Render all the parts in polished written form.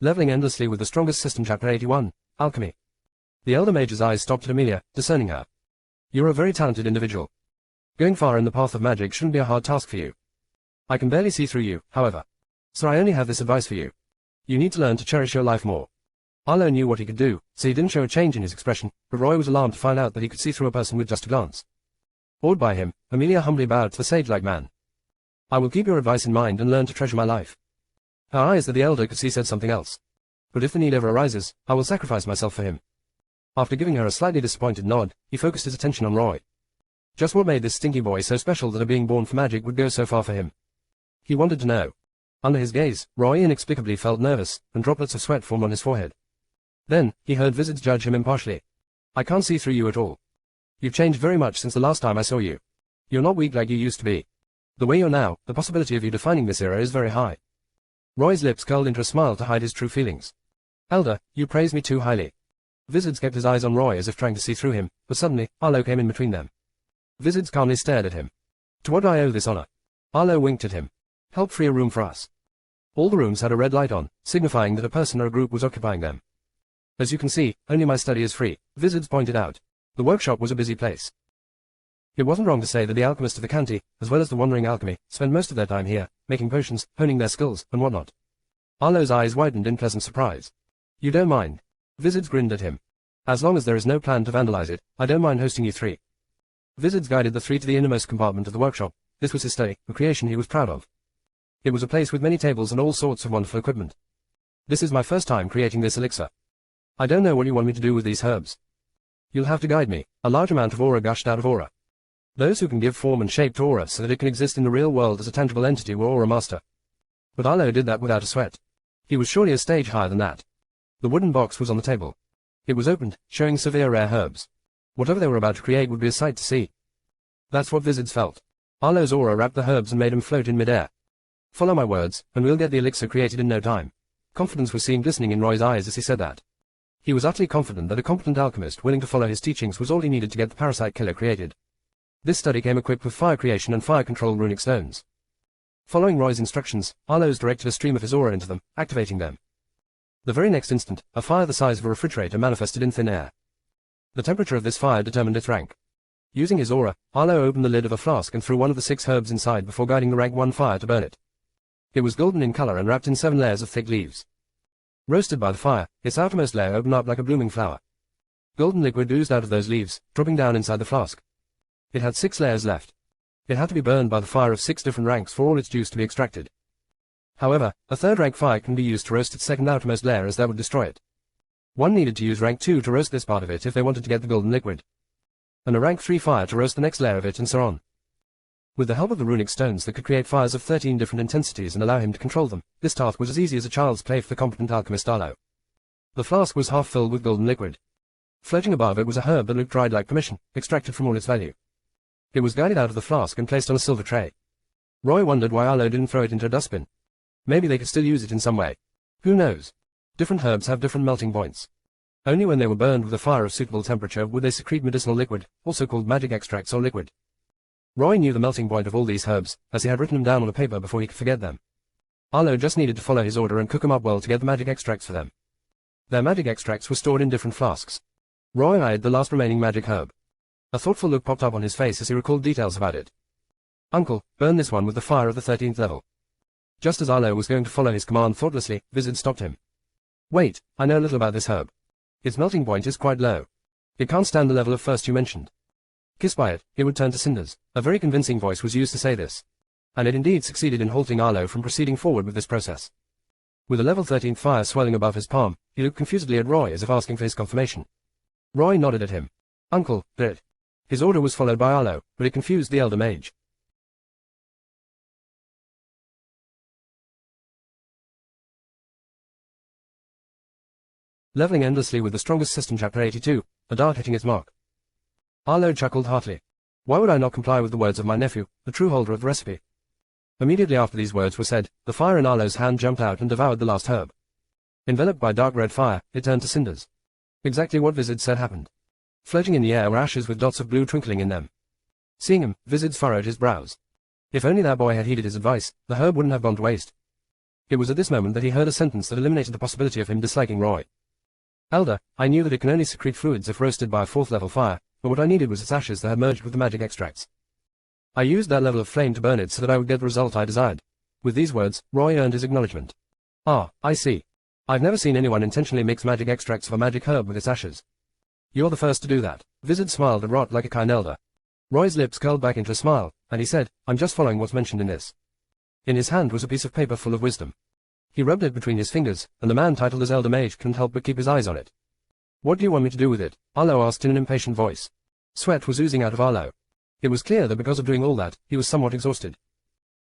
Leveling endlessly with the strongest system. Chapter 81, Alchemy. The elder mage's eyes stopped at Amelia, discerning her. You're a very talented individual. Going far in the path of magic shouldn't be a hard task for you. I can barely see through you, however. So I only have this advice for you. You need to learn to cherish your life more. Arlo knew what he could do, so he didn't show a change in his expression, but Roy was alarmed to find out that he could see through a person with just a glance. Awed by him, Amelia humbly bowed to the sage-like man. I will keep your advice in mind and learn to treasure my life. Her eyes that the elder could see said something else. But if the need ever arises, I will sacrifice myself for him. After giving her a slightly disappointed nod, he focused his attention on Roy. Just what made this stinky boy so special that a being born for magic would go so far for him? He wanted to know. Under his gaze, Roy inexplicably felt nervous, and droplets of sweat formed on his forehead. Then, he heard Wizards judge him impartially. I can't see through you at all. You've changed very much since the last time I saw you. You're not weak like you used to be. The way you're now, the possibility of you defining this era is very high. Roy's lips curled into a smile to hide his true feelings. Elder, you praise me too highly. Wizards kept his eyes on Roy as if trying to see through him, but suddenly, Arlo came in between them. Wizards calmly stared at him. To what do I owe this honor? Arlo winked at him. Help free a room for us. All the rooms had a red light on, signifying that a person or a group was occupying them. As you can see, only my study is free, Wizards pointed out. The workshop was a busy place. It wasn't wrong to say that the alchemists of the Canty, as well as the wandering alchemy, spent most of their time here, making potions, honing their skills, and whatnot. Arlo's eyes widened in pleasant surprise. You don't mind? Wizards grinned at him. As long as there is no plan to vandalize it, I don't mind hosting you three. Wizards guided the three to the innermost compartment of the workshop. This was his study, a creation he was proud of. It was a place with many tables and all sorts of wonderful equipment. This is my first time creating this elixir. I don't know what you want me to do with these herbs. You'll have to guide me. A large amount of aura gushed out of aura. Those who can give form and shape to aura so that it can exist in the real world as a tangible entity were aura master. But Arlo did that without a sweat. He was surely a stage higher than that. The wooden box was on the table. It was opened, showing severe rare herbs. Whatever they were about to create would be a sight to see. That's what Wizards felt. Arlo's aura wrapped the herbs and made him float in midair. Follow my words, and we'll get the elixir created in no time. Confidence was seen glistening in Roy's eyes as he said that. He was utterly confident that a competent alchemist willing to follow his teachings was all he needed to get the parasite killer created. This study came equipped with fire creation and fire control runic stones. Following Roy's instructions, Arlo's directed a stream of his aura into them, activating them. The very next instant, a fire the size of a refrigerator manifested in thin air. The temperature of this fire determined its rank. Using his aura, Arlo opened the lid of a flask and threw one of the 6 herbs inside before guiding the rank 1 fire to burn it. It was golden in color and wrapped in 7 layers of thick leaves. Roasted by the fire, its outermost layer opened up like a blooming flower. Golden liquid oozed out of those leaves, dropping down inside the flask. It had 6 layers left. It had to be burned by the fire of 6 different ranks for all its juice to be extracted. However, a 3rd rank fire can be used to roast its 2nd outermost layer as that would destroy it. One needed to use rank 2 to roast this part of it if they wanted to get the golden liquid. And a rank 3 fire to roast the next layer of it and so on. With the help of the runic stones that could create fires of 13 different intensities and allow him to control them, this task was as easy as a child's play for the competent alchemist Arlo. The flask was half filled with golden liquid. Floating above it was a herb that looked dried like permission, extracted from all its value. It was guided out of the flask and placed on a silver tray. Roy wondered why Arlo didn't throw it into a dustbin. Maybe they could still use it in some way. Who knows? Different herbs have different melting points. Only when they were burned with a fire of suitable temperature would they secrete medicinal liquid, also called magic extracts or liquid. Roy knew the melting point of all these herbs, as he had written them down on a paper before he could forget them. Arlo just needed to follow his order and cook them up well to get the magic extracts for them. Their magic extracts were stored in different flasks. Roy eyed the last remaining magic herb. A thoughtful look popped up on his face as he recalled details about it. Uncle, burn this one with the fire of the 13th level. Just as Arlo was going to follow his command thoughtlessly, Wizard stopped him. Wait, I know little about this herb. Its melting point is quite low. It can't stand the level of first you mentioned. Kissed by it, it would turn to cinders. A very convincing voice was used to say this. And it indeed succeeded in halting Arlo from proceeding forward with this process. With a level 13th fire swelling above his palm, he looked confusedly at Roy as if asking for his confirmation. Roy nodded at him. Uncle, it. His order was followed by Arlo, but it confused the elder mage. Leveling endlessly with the strongest system. Chapter 82, a dart hitting its mark. Arlo chuckled heartily. Why would I not comply with the words of my nephew, the true holder of the recipe? Immediately after these words were said, the fire in Arlo's hand jumped out and devoured the last herb. Enveloped by dark red fire, it turned to cinders. Exactly what Wizard said happened. Floating in the air were ashes with dots of blue twinkling in them. Seeing him, Wizard furrowed his brows. If only that boy had heeded his advice, the herb wouldn't have gone to waste. It was at this moment that he heard a sentence that eliminated the possibility of him disliking Roy. Elder, I knew that it can only secrete fluids if roasted by a 4th level fire, but what I needed was its ashes that had merged with the magic extracts. I used that level of flame to burn it so that I would get the result I desired. With these words, Roy earned his acknowledgement. Ah, I see. I've never seen anyone intentionally mix magic extracts of a magic herb with its ashes. You're the first to do that. Vizard smiled and rot like a kind elder. Roy's lips curled back into a smile, and he said, I'm just following what's mentioned in this. In his hand was a piece of paper full of wisdom. He rubbed it between his fingers, and the man titled as Elder Mage couldn't help but keep his eyes on it. What do you want me to do with it? Arlo asked in an impatient voice. Sweat was oozing out of Arlo. It was clear that because of doing all that, he was somewhat exhausted.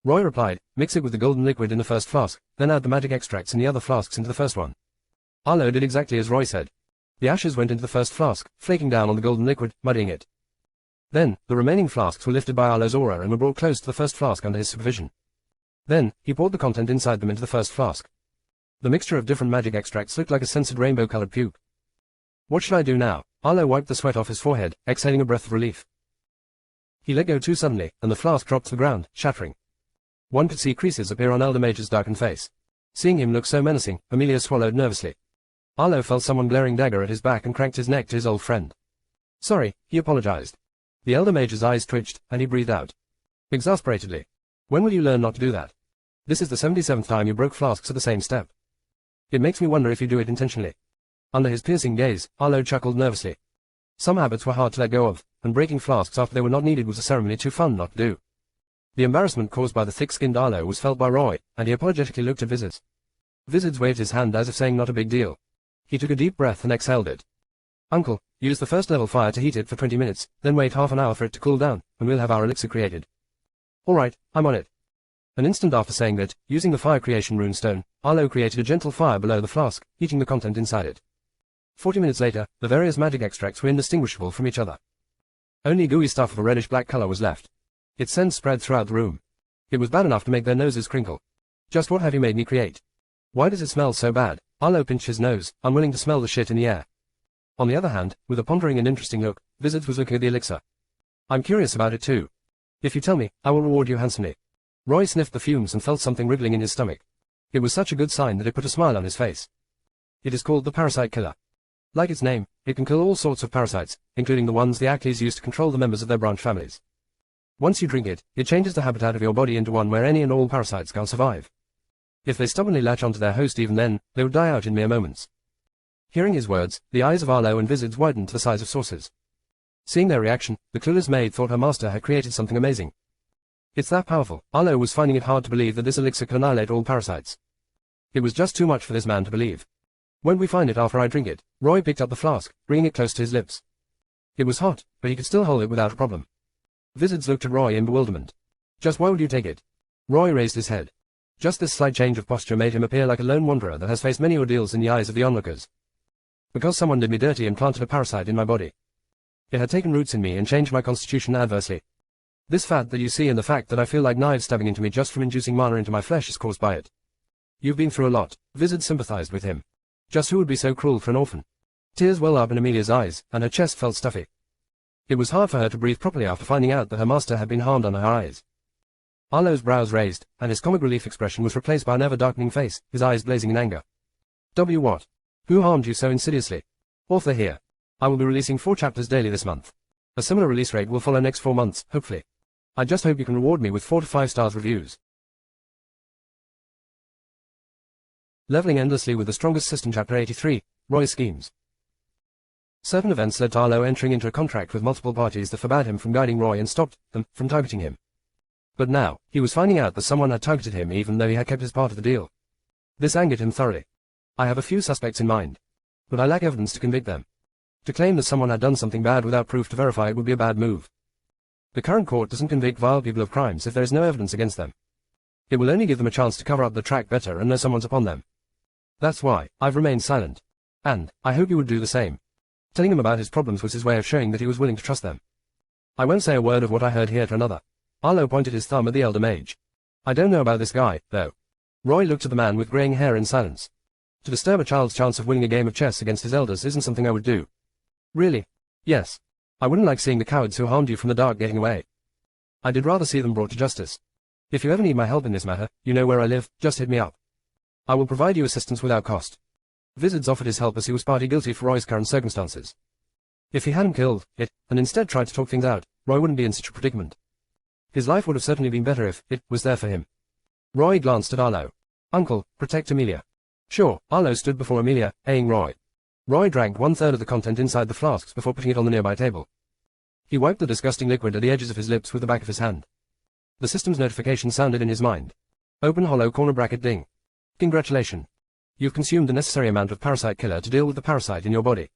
Roy replied, mix it with the golden liquid in the first flask, then add the magic extracts in the other flasks into the first one. Arlo did exactly as Roy said. The ashes went into the first flask, flaking down on the golden liquid, muddying it. Then, the remaining flasks were lifted by Arlo's aura and were brought close to the first flask under his supervision. Then, he poured the content inside them into the first flask. The mixture of different magic extracts looked like a censored rainbow-colored puke. What should I do now? Arlo wiped the sweat off his forehead, exhaling a breath of relief. He let go too suddenly, and the flask dropped to the ground, shattering. One could see creases appear on Elder Mage's darkened face. Seeing him look so menacing, Amelia swallowed nervously. Arlo felt someone glaring dagger at his back and cranked his neck to his old friend. Sorry, he apologized. The Elder Mage's eyes twitched, and he breathed out. Exasperatedly. When will you learn not to do that? This is the 77th time you broke flasks at the same step. It makes me wonder if you do it intentionally. Under his piercing gaze, Arlo chuckled nervously. Some habits were hard to let go of, and breaking flasks after they were not needed was a ceremony too fun not to do. The embarrassment caused by the thick-skinned Arlo was felt by Roy, and he apologetically looked at Vizards. Vizards waved his hand as if saying not a big deal. He took a deep breath and exhaled it. Uncle, use the first level fire to heat it for 20 minutes, then wait half an hour for it to cool down, and we'll have our elixir created. All right, I'm on it. An instant after saying that, using the fire creation runestone, Arlo created a gentle fire below the flask, heating the content inside it. 40 minutes later, the various magic extracts were indistinguishable from each other. Only gooey stuff of a reddish-black color was left. Its scent spread throughout the room. It was bad enough to make their noses crinkle. Just what have you made me create? Why does it smell so bad? Arlo pinched his nose, unwilling to smell the shit in the air. On the other hand, with a pondering and interesting look, Vizards was looking at the elixir. I'm curious about it too. If you tell me, I will reward you handsomely. Roy sniffed the fumes and felt something wriggling in his stomach. It was such a good sign that it put a smile on his face. It is called the Parasite Killer. Like its name, it can kill all sorts of parasites, including the ones the Acklys use to control the members of their branch families. Once you drink it, it changes the habitat of your body into one where any and all parasites can't survive. If they stubbornly latch onto their host even then, they would die out in mere moments. Hearing his words, the eyes of Arlo and Vizards widened to the size of saucers. Seeing their reaction, the clueless maid thought her master had created something amazing. It's that powerful. Arlo was finding it hard to believe that this elixir could annihilate all parasites. It was just too much for this man to believe. When we find it after I drink it, Roy picked up the flask, bringing it close to his lips. It was hot, but he could still hold it without a problem. Vizards looked at Roy in bewilderment. Just why would you take it? Roy raised his head. Just this slight change of posture made him appear like a lone wanderer that has faced many ordeals in the eyes of the onlookers. Because someone did me dirty and planted a parasite in my body. It had taken roots in me and changed my constitution adversely. This fat that you see and the fact that I feel like knives stabbing into me just from inducing mana into my flesh is caused by it. You've been through a lot. Vizard sympathized with him. Just who would be so cruel for an orphan? Tears welled up in Amelia's eyes, and her chest felt stuffy. It was hard for her to breathe properly after finding out that her master had been harmed under her eyes. Arlo's brows raised, and his comic relief expression was replaced by an ever-darkening face, his eyes blazing in anger. What? Who harmed you so insidiously? Author here. I will be releasing 4 chapters daily this month. A similar release rate will follow next 4 months, hopefully. I just hope you can reward me with 4 to 5 stars reviews. Leveling Endlessly with the Strongest System Chapter 83, Roy's Schemes. Certain events led to Arlo entering into a contract with multiple parties that forbade him from guiding Roy and stopped them from targeting him. But now, he was finding out that someone had targeted him even though he had kept his part of the deal. This angered him thoroughly. I have a few suspects in mind, but I lack evidence to convict them. To claim that someone had done something bad without proof to verify it would be a bad move. The current court doesn't convict vile people of crimes if there is no evidence against them. It will only give them a chance to cover up the track better and know someone's upon them. That's why I've remained silent. And I hope you would do the same. Telling him about his problems was his way of showing that he was willing to trust them. I won't say a word of what I heard here to another. Arlo pointed his thumb at the elder mage. I don't know about this guy, though. Roy looked at the man with graying hair in silence. To disturb a child's chance of winning a game of chess against his elders isn't something I would do. Really? Yes. I wouldn't like seeing the cowards who harmed you from the dark getting away. I did rather see them brought to justice. If you ever need my help in this matter, you know where I live, just hit me up. I will provide you assistance without cost. Wizards offered his help as he was party guilty for Roy's current circumstances. If he hadn't killed it, and instead tried to talk things out, Roy wouldn't be in such a predicament. His life would have certainly been better if it was there for him. Roy glanced at Arlo. Uncle, protect Amelia. Sure. Arlo stood before Amelia, eyeing Roy. Roy drank 1/3 of the content inside the flasks before putting it on the nearby table. He wiped the disgusting liquid at the edges of his lips with the back of his hand. The system's notification sounded in his mind. Open hollow corner bracket ding. Congratulations. You've consumed the necessary amount of parasite killer to deal with the parasite in your body.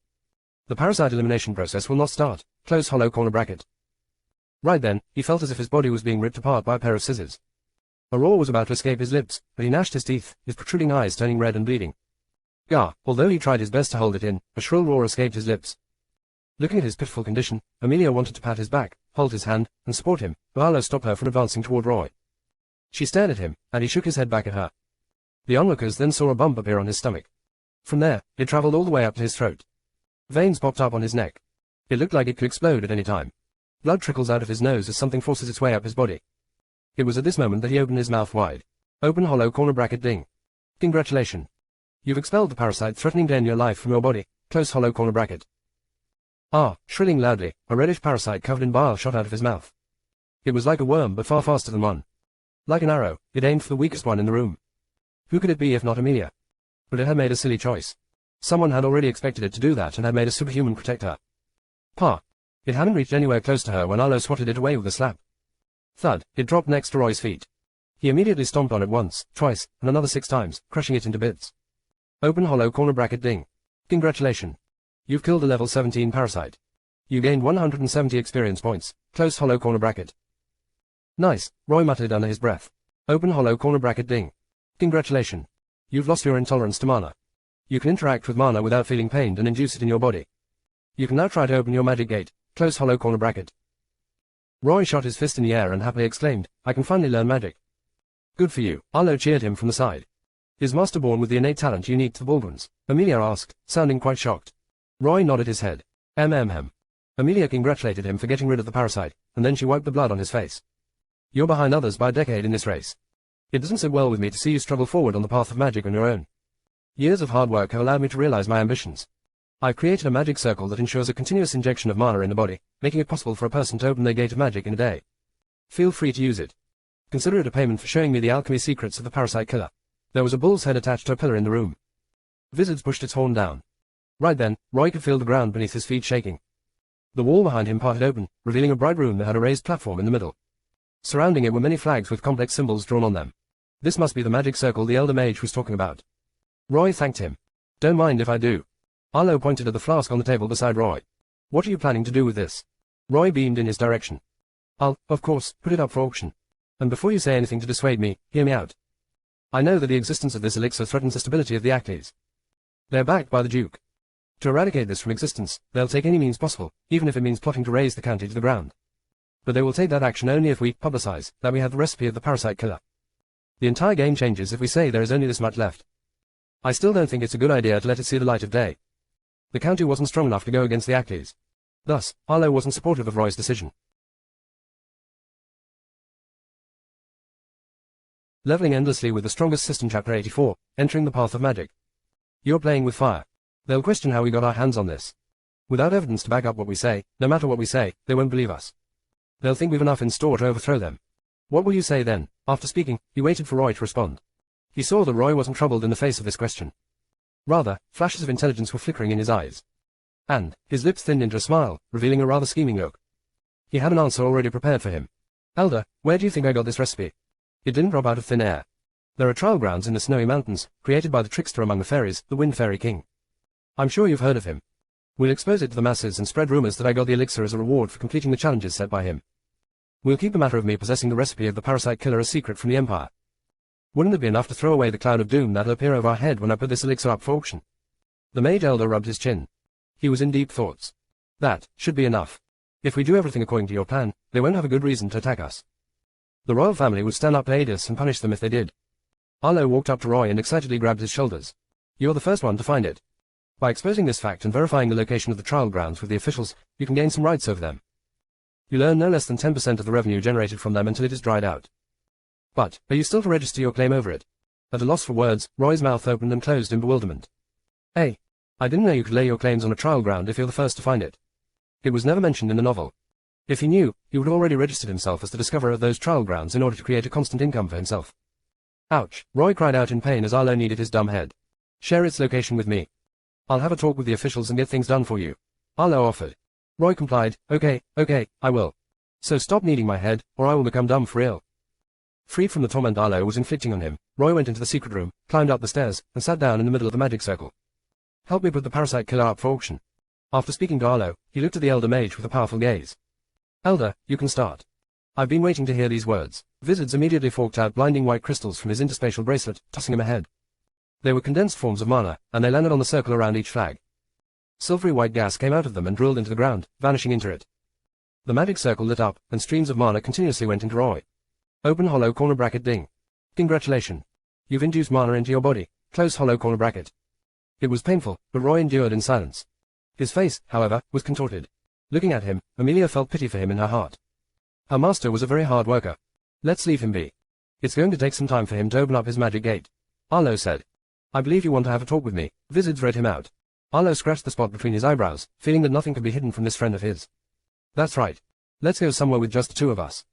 The parasite elimination process will not start. Close hollow corner bracket. Right then, he felt as if his body was being ripped apart by a pair of scissors. A roar was about to escape his lips, but he gnashed his teeth, his protruding eyes turning red and bleeding. Gah! Although he tried his best to hold it in, a shrill roar escaped his lips. Looking at his pitiful condition, Amelia wanted to pat his back, hold his hand, and support him, but Arlo stopped her from advancing toward Roy. She stared at him, and he shook his head back at her. The onlookers then saw a bump appear on his stomach. From there, it traveled all the way up to his throat. Veins popped up on his neck. It looked like it could explode at any time. Blood trickles out of his nose as something forces its way up his body. It was at this moment that he opened his mouth wide. Open hollow corner bracket ding. Congratulations. You've expelled the parasite threatening to end your life from your body. Close hollow corner bracket. Ah! Shrilling loudly, a reddish parasite covered in bile shot out of his mouth. It was like a worm but far faster than one. Like an arrow, it aimed for the weakest one in the room. Who could it be if not Amelia? But it had made a silly choice. Someone had already expected it to do that and had made a superhuman protect her. Pa! It hadn't reached anywhere close to her when Arlo swatted it away with a slap. Thud! It dropped next to Roy's feet. He immediately stomped on it once, twice, and another 6 times, crushing it into bits. Open hollow corner bracket ding. Congratulations. You've killed a level 17 parasite. You gained 170 experience points. Close hollow corner bracket. Nice, Roy muttered under his breath. Open hollow corner bracket ding. Congratulations. You've lost your intolerance to mana. You can interact with mana without feeling pained and induce it in your body. You can now try to open your magic gate. Close hollow corner bracket. Roy shot his fist in the air and happily exclaimed, I can finally learn magic. Good for you. Arlo cheered him from the side. Is Master born with the innate talent unique to the Baldwins? Amelia asked, sounding quite shocked. Roy nodded his head. Amelia congratulated him for getting rid of the parasite, and then she wiped the blood on his face. You're behind others by a decade in this race. It doesn't sit well with me to see you struggle forward on the path of magic on your own. Years of hard work have allowed me to realize my ambitions. I've created a magic circle that ensures a continuous injection of mana in the body, making it possible for a person to open their gate of magic in a day. Feel free to use it. Consider it a payment for showing me the alchemy secrets of the parasite killer. There was a bull's head attached to a pillar in the room. Wizards pushed its horn down. Right then, Roy could feel the ground beneath his feet shaking. The wall behind him parted open, revealing a bright room that had a raised platform in the middle. Surrounding it were many flags with complex symbols drawn on them. This must be the magic circle the elder mage was talking about. Roy thanked him. Don't mind if I do. Arlo pointed at the flask on the table beside Roy. What are you planning to do with this? Roy beamed in his direction. I'll, of course, put it up for auction. And before you say anything to dissuade me, hear me out. I know that the existence of this elixir threatens the stability of the Actes. They're backed by the Duke. To eradicate this from existence, they'll take any means possible, even if it means plotting to raise the county to the ground. But they will take that action only if we publicize that we have the recipe of the parasite killer. The entire game changes if we say there is only this much left. I still don't think it's a good idea to let it see the light of day. The county wasn't strong enough to go against the Actes. Thus, Arlo wasn't supportive of Roy's decision. Leveling endlessly with the strongest system. Chapter 84, Entering the Path of Magic. You're playing with fire. They'll question how we got our hands on this. Without evidence to back up what we say, no matter what we say, they won't believe us. They'll think we've enough in store to overthrow them. What will you say then? After speaking, he waited for Roy to respond. He saw that Roy wasn't troubled in the face of this question. Rather, flashes of intelligence were flickering in his eyes. And, his lips thinned into a smile, revealing a rather scheming look. He had an answer already prepared for him. Elder, where do you think I got this recipe? It didn't drop out of thin air. There are trial grounds in the snowy mountains, created by the trickster among the fairies, the Wind Fairy King. I'm sure you've heard of him. We'll expose it to the masses and spread rumors that I got the elixir as a reward for completing the challenges set by him. We'll keep the matter of me possessing the recipe of the parasite killer a secret from the Empire. Wouldn't it be enough to throw away the cloud of doom that'll appear over our head when I put this elixir up for auction? The mage elder rubbed his chin. He was in deep thoughts. That should be enough. If we do everything according to your plan, they won't have a good reason to attack us. The royal family would stand up to aid us and punish them if they did. Arlo walked up to Roy and excitedly grabbed his shoulders. You're the first one to find it. By exposing this fact and verifying the location of the trial grounds with the officials, you can gain some rights over them. You'll earn no less than 10% of the revenue generated from them until it is dried out. But, are you still to register your claim over it? At a loss for words, Roy's mouth opened and closed in bewilderment. Hey! I didn't know you could lay your claims on a trial ground if you're the first to find it. It was never mentioned in the novel. If he knew, he would have already registered himself as the discoverer of those trial grounds in order to create a constant income for himself. Ouch! Roy cried out in pain as Arlo kneaded his dumb head. Share its location with me. I'll have a talk with the officials and get things done for you. Arlo offered. Roy complied. Okay, I will. So stop kneading my head, or I will become dumb for real. Freed from the torment Arlo was inflicting on him, Roy went into the secret room, climbed up the stairs, and sat down in the middle of the magic circle. Help me put the parasite killer up for auction. After speaking to Arlo, he looked at the elder mage with a powerful gaze. Elder, you can start. I've been waiting to hear these words. Wizards immediately forked out blinding white crystals from his interspatial bracelet, tossing him ahead. They were condensed forms of mana, and they landed on the circle around each flag. Silvery white gas came out of them and drilled into the ground, vanishing into it. The magic circle lit up, and streams of mana continuously went into Roy. Open hollow corner bracket ding. Congratulations. You've induced mana into your body. Close hollow corner bracket. It was painful, but Roy endured in silence. His face, however, was contorted. Looking at him, Amelia felt pity for him in her heart. Her master was a very hard worker. Let's leave him be. It's going to take some time for him to open up his magic gate. Arlo said. I believe you want to have a talk with me. Wizards read him out. Arlo scratched the spot between his eyebrows, feeling that nothing could be hidden from this friend of his. That's right. Let's go somewhere with just the two of us.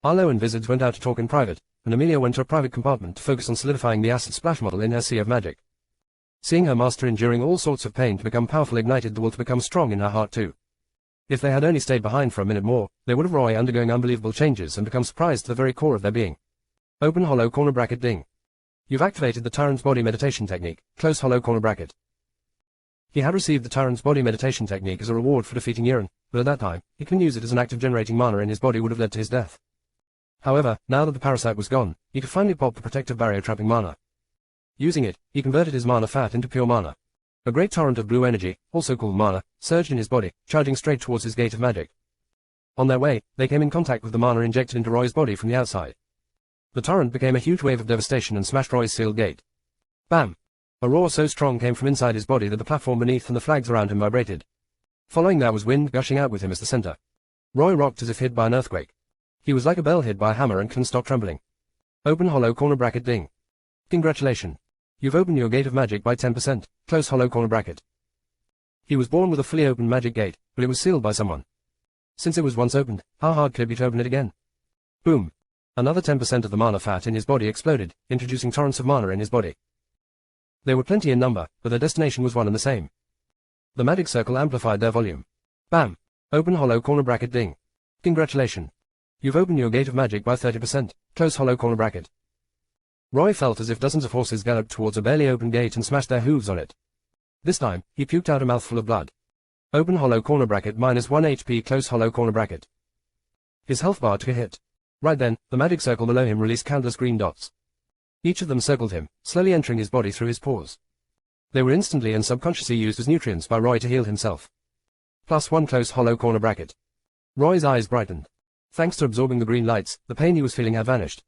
Arlo and Wizards went out to talk in private, and Amelia went to a private compartment to focus on solidifying the acid splash model in her sea of magic. Seeing her master enduring all sorts of pain to become powerful ignited the will to become strong in her heart too. If they had only stayed behind for a minute more, they would have Roy undergoing unbelievable changes and become surprised to the very core of their being. Open hollow corner bracket ding. You've activated the Tyrant's Body meditation technique, close hollow corner bracket. He had received the Tyrant's Body meditation technique as a reward for defeating Uran, but at that time, he couldn't use it as an act of generating mana in his body would have led to his death. However, now that the parasite was gone, he could finally pop the protective barrier trapping mana. Using it, he converted his mana fat into pure mana. A great torrent of blue energy, also called mana, surged in his body, charging straight towards his gate of magic. On their way, they came in contact with the mana injected into Roy's body from the outside. The torrent became a huge wave of devastation and smashed Roy's sealed gate. Bam! A roar so strong came from inside his body that the platform beneath and the flags around him vibrated. Following that was wind gushing out with him as the center. Roy rocked as if hit by an earthquake. He was like a bell hit by a hammer and couldn't stop trembling. Open hollow corner bracket ding. Congratulations. You've opened your gate of magic by 10%, close hollow corner bracket. He was born with a fully open magic gate, but it was sealed by someone. Since it was once opened, how hard could it be to open it again? Boom. Another 10% of the mana fat in his body exploded, introducing torrents of mana in his body. They were plenty in number, but their destination was one and the same. The magic circle amplified their volume. Bam! Open hollow corner bracket ding. Congratulations. You've opened your gate of magic by 30%, close hollow corner bracket. Roy felt as if dozens of horses galloped towards a barely open gate and smashed their hooves on it. This time, he puked out a mouthful of blood. Open hollow corner bracket -1 HP close hollow corner bracket. His health bar took a hit. Right then, the magic circle below him released countless green dots. Each of them circled him, slowly entering his body through his pores. They were instantly and subconsciously used as nutrients by Roy to heal himself. +1 close hollow corner bracket. Roy's eyes brightened. Thanks to absorbing the green lights, the pain he was feeling had vanished.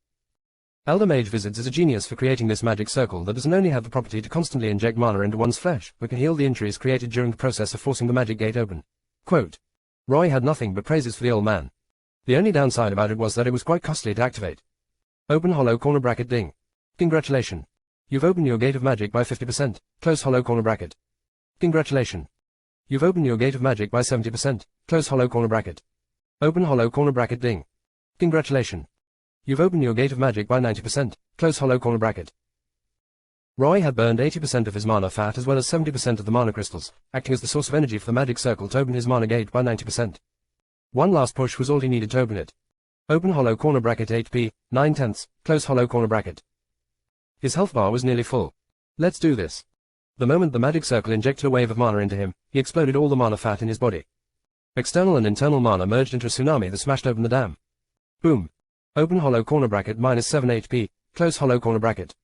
Elder Mage Wizards is a genius for creating this magic circle that doesn't only have the property to constantly inject mana into one's flesh, but can heal the injuries created during the process of forcing the magic gate open. Quote. Roy had nothing but praises for the old man. The only downside about it was that it was quite costly to activate. Open hollow corner bracket ding. Congratulations. You've opened your gate of magic by 50%, close hollow corner bracket. Congratulations. You've opened your gate of magic by 70%, close hollow corner bracket. Open hollow corner bracket ding. Congratulations. You've opened your gate of magic by 90%, close hollow corner bracket. Roy had burned 80% of his mana fat as well as 70% of the mana crystals, acting as the source of energy for the magic circle to open his mana gate by 90%. One last push was all he needed to open it. Open hollow corner bracket 8p, 9/10, close hollow corner bracket. His health bar was nearly full. Let's do this. The moment the magic circle injected a wave of mana into him, he exploded all the mana fat in his body. External and internal mana merged into a tsunami that smashed open the dam. Boom. Open hollow corner bracket -7 HP, close hollow corner bracket.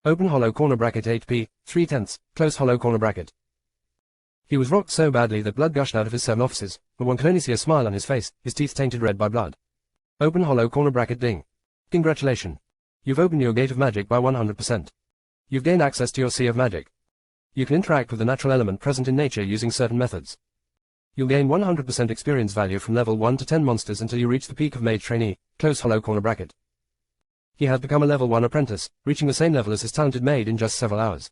Open hollow corner bracket 8p, 3/10, close hollow corner bracket. He was rocked so badly that blood gushed out of his 7 offices, but one could only see a smile on his face, his teeth tainted red by blood. Open hollow corner bracket ding. Congratulations. You've opened your gate of magic by 100%. You've gained access to your sea of magic. You can interact with the natural element present in nature using certain methods. You'll gain 100% experience value from level 1 to 10 monsters until you reach the peak of mage trainee, close hollow corner bracket. He had become a level 1 apprentice, reaching the same level as his talented maid in just several hours.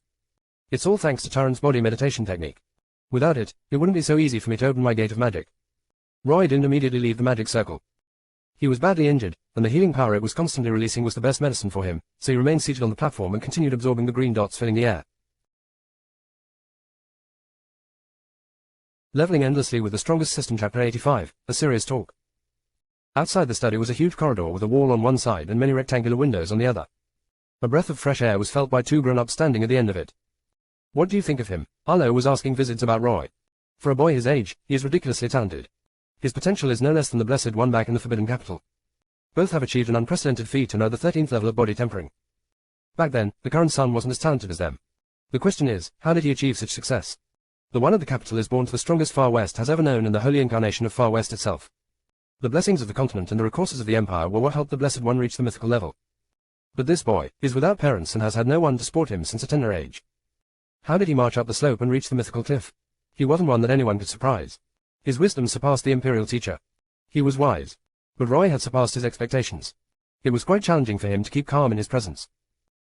It's all thanks to Tyrant's body meditation technique. Without it, it wouldn't be so easy for me to open my gate of magic. Roy didn't immediately leave the magic circle. He was badly injured, and the healing power it was constantly releasing was the best medicine for him, so he remained seated on the platform and continued absorbing the green dots filling the air. Leveling endlessly with the strongest system. Chapter 85, A Serious Talk. Outside the study was a huge corridor with a wall on one side and many rectangular windows on the other. A breath of fresh air was felt by two grown-ups standing at the end of it. What do you think of him? Arlo was asking Vizards about Roy. For a boy his age, he is ridiculously talented. His potential is no less than the Blessed One back in the Forbidden Capital. Both have achieved an unprecedented feat and are the 13th level of body tempering. Back then, the current son wasn't as talented as them. The question is, how did he achieve such success? The one at the capital is born to the strongest Far West has ever known and the holy incarnation of Far West itself. The blessings of the continent and the resources of the Empire were what helped the Blessed One reach the mythical level. But this boy is without parents and has had no one to support him since a tender age. How did he march up the slope and reach the mythical cliff? He wasn't one that anyone could surprise. His wisdom surpassed the imperial teacher. He was wise. But Roy had surpassed his expectations. It was quite challenging for him to keep calm in his presence.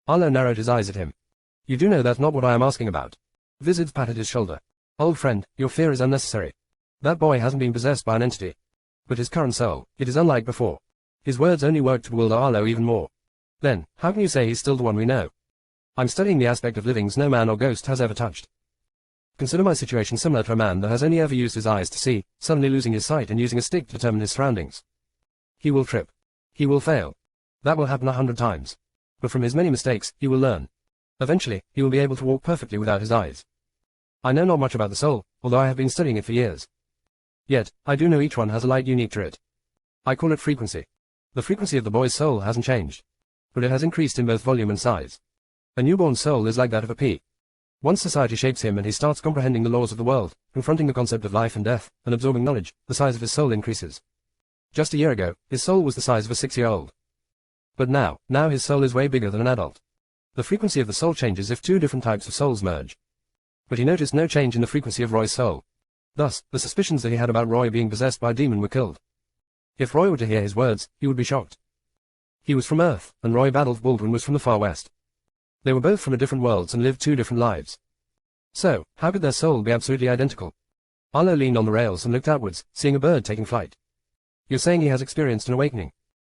Arlo narrowed his eyes at him. You do know that's not what I am asking about. Vizards patted his shoulder. Old friend, your fear is unnecessary. That boy hasn't been possessed by an entity. But his current soul, it is unlike before. His words only worked to bewilder Arlo even more. Then, how can you say he's still the one we know? I'm studying the aspect of livings no man or ghost has ever touched. Consider my situation similar to a man that has only ever used his eyes to see, suddenly losing his sight and using a stick to determine his surroundings. He will trip. He will fail. That will happen 100 times. But from his many mistakes, he will learn. Eventually, he will be able to walk perfectly without his eyes. I know not much about the soul, although I have been studying it for years. Yet, I do know each one has a light unique to it. I call it frequency. The frequency of the boy's soul hasn't changed. But it has increased in both volume and size. A newborn soul is like that of a pea. Once society shapes him and he starts comprehending the laws of the world, confronting the concept of life and death, and absorbing knowledge, the size of his soul increases. Just a year ago, his soul was the size of a 6-year-old. But now his soul is way bigger than an adult. The frequency of the soul changes if two different types of souls merge. But he noticed no change in the frequency of Roy's soul. Thus, the suspicions that he had about Roy being possessed by a demon were killed. If Roy were to hear his words, he would be shocked. He was from Earth, and Roy Badolf Baldwin was from the Far West. They were both from a different worlds and lived two different lives. So, how could their soul be absolutely identical? Arlo leaned on the rails and looked outwards, seeing a bird taking flight. You're saying he has experienced an awakening?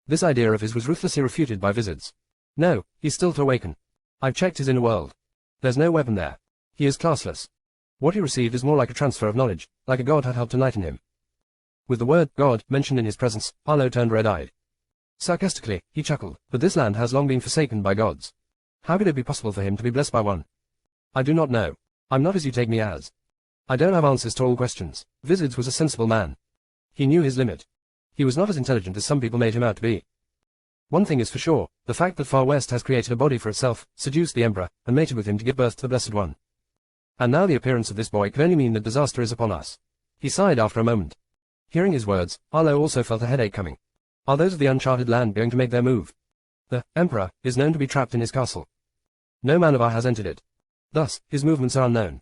This idea of his was ruthlessly refuted by Vizards. No, he's still to awaken. I've checked his inner world. There's no weapon there. He is classless. What he received is more like a transfer of knowledge, like a god had helped enlighten him. With the word God mentioned in his presence, Arlo turned red-eyed. Sarcastically, he chuckled, but this land has long been forsaken by gods. How could it be possible for him to be blessed by one? I do not know. I'm not as you take me as. I don't have answers to all questions. Vizards was a sensible man. He knew his limit. He was not as intelligent as some people made him out to be. One thing is for sure, the fact that Far West has created a body for itself, seduced the Emperor, and mated with him to give birth to the Blessed One. And now the appearance of this boy can only mean that disaster is upon us. He sighed after a moment. Hearing his words, Arlo also felt a headache coming. Are those of the uncharted land going to make their move? The Emperor is known to be trapped in his castle. No man of our has entered it. Thus, his movements are unknown.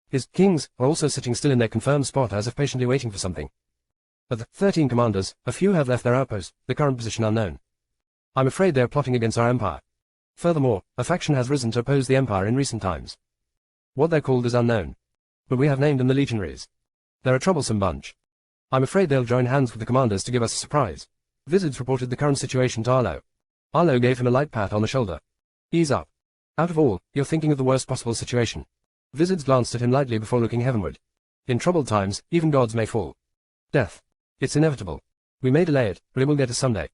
His kings are also sitting still in their confirmed spot as if patiently waiting for something. Of the 13 commanders, a few have left their outpost, the current position unknown. I'm afraid they are plotting against our empire. Furthermore, a faction has risen to oppose the empire in recent times. What they're called is unknown. But we have named them the Legionaries. They're a troublesome bunch. I'm afraid they'll join hands with the commanders to give us a surprise. Vizards reported the current situation to Arlo. Arlo gave him a light pat on the shoulder. Ease up. Out of all, you're thinking of the worst possible situation. Vizards glanced at him lightly before looking heavenward. In troubled times, even gods may fall. Death. It's inevitable. We may delay it, but it will get us someday.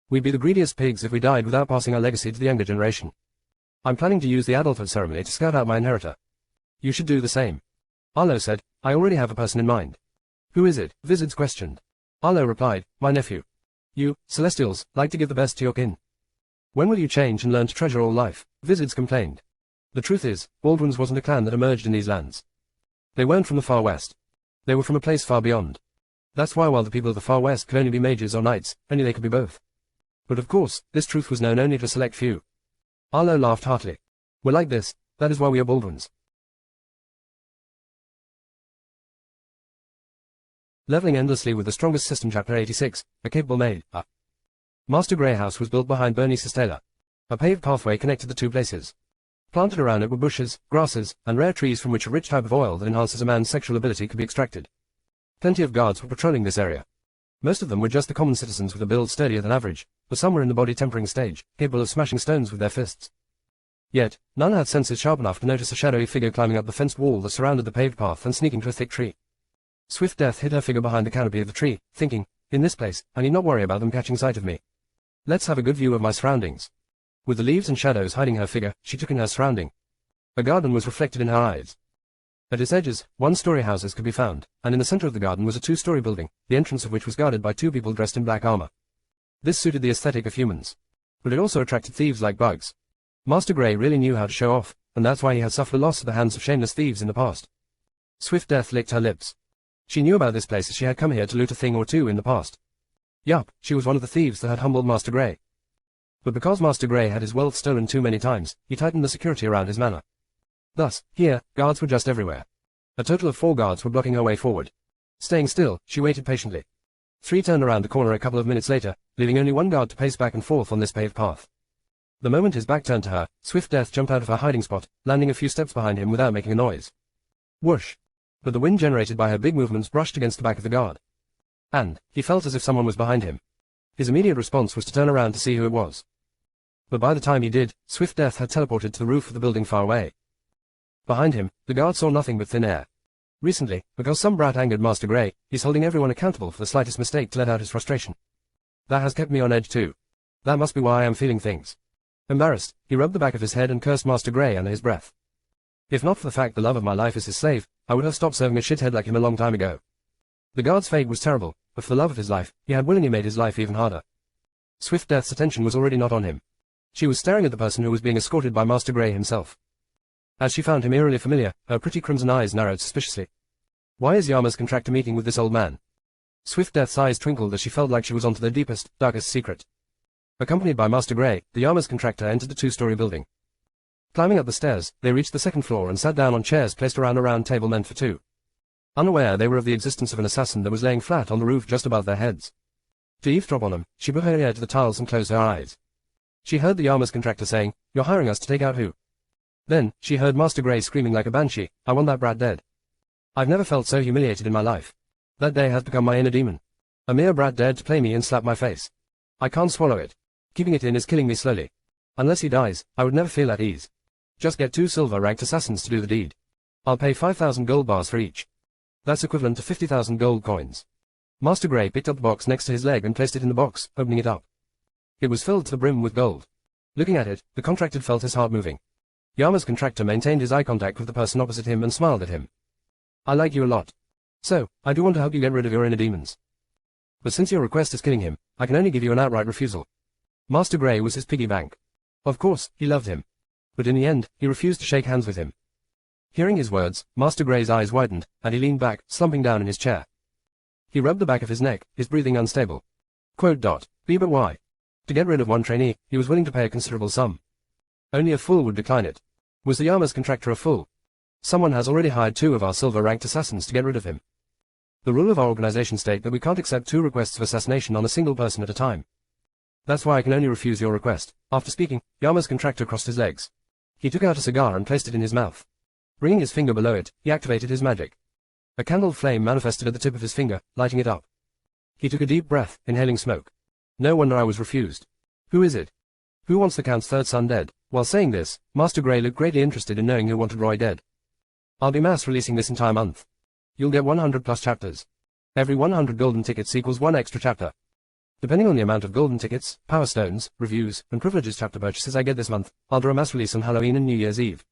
We'd be the greediest pigs if we died without passing our legacy to the younger generation. I'm planning to use the adulthood ceremony to scout out my inheritor. You should do the same. Arlo said, I already have a person in mind. Who is it? Vizards questioned. Arlo replied, my nephew. You, Celestials, like to give the best to your kin. When will you change and learn to treasure all life? Vizards complained. The truth is, Baldwin's wasn't a clan that emerged in these lands. They weren't from the Far West. They were from a place far beyond. That's why while the people of the Far West could only be mages or knights, only they could be both. But of course, this truth was known only to a select few. Arlo laughed heartily. We're like this, that is why we are Baldwins. Leveling endlessly with the strongest system. Chapter 86, A Capable Maid. Master Grey House was built behind Bernie Sistela. A paved pathway connected the two places. Planted around it were bushes, grasses, and rare trees from which a rich type of oil that enhances a man's sexual ability could be extracted. Plenty of guards were patrolling this area. Most of them were just the common citizens with a build sturdier than average, but some were in the body-tempering stage, capable of smashing stones with their fists. Yet, none had senses sharp enough to notice a shadowy figure climbing up the fenced wall that surrounded the paved path and sneaking to a thick tree. Swift Death hid her figure behind the canopy of the tree, thinking, in this place, I need not worry about them catching sight of me. Let's have a good view of my surroundings. With the leaves and shadows hiding her figure, she took in her surrounding. A garden was reflected in her eyes. At its edges, one-story houses could be found, and in the center of the garden was a two-story building, the entrance of which was guarded by two people dressed in black armor. This suited the aesthetic of humans. But it also attracted thieves like bugs. Master Grey really knew how to show off, and that's why he had suffered a loss at the hands of shameless thieves in the past. Swift Death licked her lips. She knew about this place as she had come here to loot a thing or two in the past. Yup, she was one of the thieves that had humbled Master Grey. But because Master Grey had his wealth stolen too many times, he tightened the security around his manor. Thus, here, guards were just everywhere. A total of 4 guards were blocking her way forward. Staying still, she waited patiently. 3 turned around the corner a couple of minutes later, leaving only 1 guard to pace back and forth on this paved path. The moment his back turned to her, Swift Death jumped out of her hiding spot, landing a few steps behind him without making a noise. Whoosh! But the wind generated by her big movements brushed against the back of the guard. And he felt as if someone was behind him. His immediate response was to turn around to see who it was. But by the time he did, Swift Death had teleported to the roof of the building far away. Behind him, the guard saw nothing but thin air. Recently, because some brat angered Master Grey, he's holding everyone accountable for the slightest mistake to let out his frustration. That has kept me on edge too. That must be why I am feeling things. Embarrassed, he rubbed the back of his head and cursed Master Grey under his breath. If not for the fact the love of my life is his slave, I would have stopped serving a shithead like him a long time ago. The guard's fate was terrible, but for the love of his life, he had willingly made his life even harder. Swift Death's attention was already not on him. She was staring at the person who was being escorted by Master Grey himself. As she found him eerily familiar, her pretty crimson eyes narrowed suspiciously. Why is Yama's contractor meeting with this old man? Swift Death's eyes twinkled as she felt like she was onto the deepest, darkest secret. Accompanied by Master Grey, the Yama's contractor entered the 2-story building. Climbing up the stairs, they reached the 2nd floor and sat down on chairs placed around a round table meant for 2. Unaware they were of the existence of an assassin that was laying flat on the roof just above their heads. To eavesdrop on them, she put her ear to the tiles and closed her eyes. She heard the Yama's contractor saying, "You're hiring us to take out who?" Then, she heard Master Grey screaming like a banshee, "I want that brat dead. I've never felt so humiliated in my life. That day has become my inner demon. A mere brat dared to play me and slap my face. I can't swallow it. Keeping it in is killing me slowly. Unless he dies, I would never feel at ease. Just get 2 silver-ranked assassins to do the deed. I'll pay 5,000 gold bars for each. That's equivalent to 50,000 gold coins." Master Grey picked up the box next to his leg and placed it in the box, opening it up. It was filled to the brim with gold. Looking at it, the contractor felt his heart moving. Yama's contractor maintained his eye contact with the person opposite him and smiled at him. "I like you a lot. So, I do want to help you get rid of your inner demons. But since your request is killing him, I can only give you an outright refusal." Master Grey was his piggy bank. Of course, he loved him. But in the end, he refused to shake hands with him. Hearing his words, Master Grey's eyes widened, and he leaned back, slumping down in his chair. He rubbed the back of his neck, his breathing unstable. B but why? To get rid of one trainee, he was willing to pay a considerable sum. Only a fool would decline it. Was the Yama's contractor a fool? Someone has already hired 2 of our silver-ranked assassins to get rid of him. The rule of our organization state that we can't accept 2 requests of assassination on a single person at a time. That's why I can only refuse your request. After speaking, Yama's contractor crossed his legs. He took out a cigar and placed it in his mouth. Bringing his finger below it, he activated his magic. A candle flame manifested at the tip of his finger, lighting it up. He took a deep breath, inhaling smoke. No wonder I was refused. Who is it? Who wants the Count's 3rd son dead? While saying this, Master Grey looked greatly interested in knowing who wanted Roy dead. I'll be mass releasing this entire month. You'll get 100 plus chapters. Every 100 golden tickets equals 1 extra chapter. Depending on the amount of golden tickets, power stones, reviews, and privileges chapter purchases I get this month, I'll do a mass release on Halloween and New Year's Eve.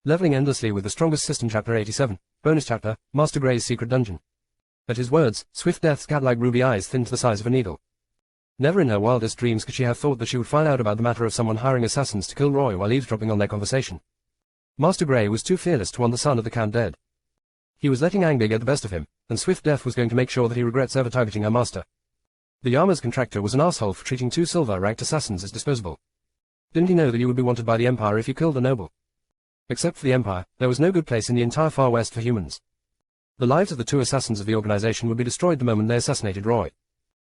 Leveling endlessly with the strongest system chapter 87, bonus chapter, Master Grey's secret dungeon. At his words, Swift Death's cat-like ruby eyes thinned to the size of a needle. Never in her wildest dreams could she have thought that she would find out about the matter of someone hiring assassins to kill Roy while eavesdropping on their conversation. Master Grey was too fearless to want the son of the Count dead. He was letting anger get the best of him, and Swift Death was going to make sure that he regrets ever targeting her master. The Yama's contractor was an asshole for treating 2 silver-ranked assassins as disposable. Didn't he know that you would be wanted by the Empire if you killed a noble? Except for the Empire, there was no good place in the entire Far West for humans. The lives of the two assassins of the organization would be destroyed the moment they assassinated Roy.